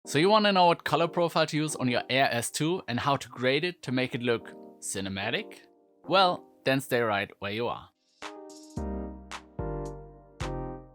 So you want to know what color profile to use on your Air S2 and how to grade it to make it look cinematic? Well, then stay right where you are.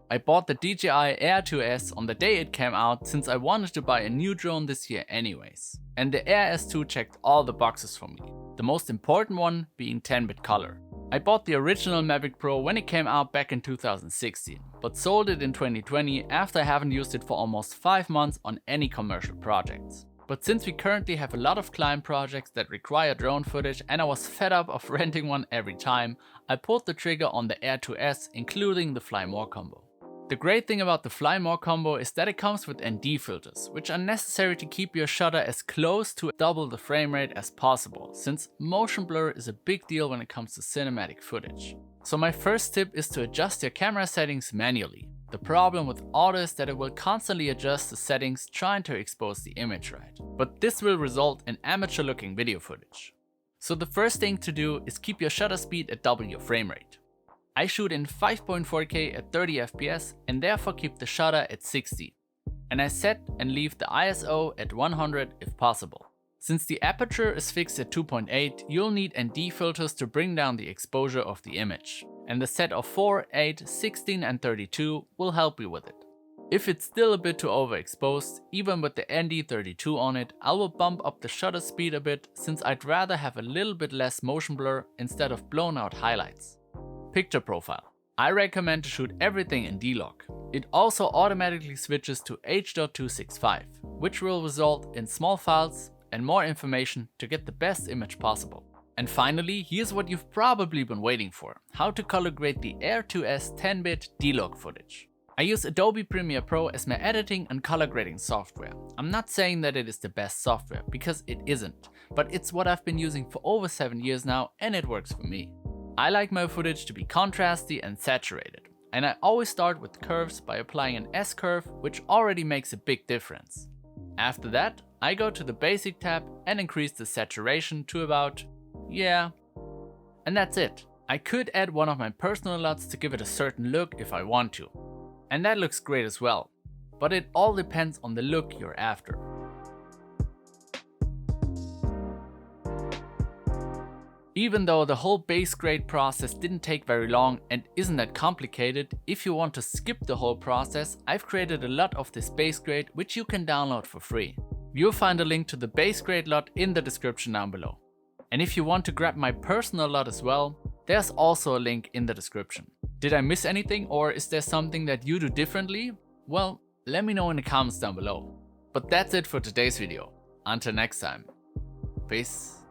I bought the DJI Air 2S on the day it came out since I wanted to buy a new drone this year anyways. And the Air S2 checked all the boxes for me, the most important one being 10-bit color. I bought the original Mavic Pro when it came out back in 2016, but sold it in 2020 after I haven't used it for almost 5 months on any commercial projects. But since we currently have a lot of client projects that require drone footage and I was fed up of renting one every time, I pulled the trigger on the Air 2S, including the Fly More combo. The great thing about the Fly More combo is that it comes with ND filters, which are necessary to keep your shutter as close to double the frame rate as possible, since motion blur is a big deal when it comes to cinematic footage. So my first tip is to adjust your camera settings manually. The problem with auto is that it will constantly adjust the settings trying to expose the image right, but this will result in amateur looking video footage. So the first thing to do is keep your shutter speed at double your frame rate. I shoot in 5.4K at 30 FPS and therefore keep the shutter at 60. And I set and leave the ISO at 100 if possible. Since the aperture is fixed at 2.8, you'll need ND filters to bring down the exposure of the image. And the set of 4, 8, 16 and 32 will help you with it. If it's still a bit too overexposed, even with the ND32 on it, I will bump up the shutter speed a bit since I'd rather have a little bit less motion blur instead of blown out highlights. Picture profile. I recommend to shoot everything in D-Log. It also automatically switches to H.265, which will result in small files and more information to get the best image possible. And finally, here's what you've probably been waiting for: how to color grade the Air 2S 10-bit D-Log footage. I use Adobe Premiere Pro as my editing and color grading software. I'm not saying that it is the best software, because it isn't, but it's what I've been using for over 7 years now and it works for me. I like my footage to be contrasty and saturated, and I always start with curves by applying an S-curve, which already makes a big difference. After that, I go to the basic tab and increase the saturation to about, and that's it. I could add one of my personal LUTs to give it a certain look if I want to, and that looks great as well, but it all depends on the look you're after. Even though the whole base grade process didn't take very long and isn't that complicated, if you want to skip the whole process, I've created a LUT of this base grade which you can download for free. You'll find a link to the base grade LUT in the description down below. And if you want to grab my personal LUT as well, there's also a link in the description. Did I miss anything, or is there something that you do differently? Well, let me know in the comments down below. But that's it for today's video. Until next time. Peace.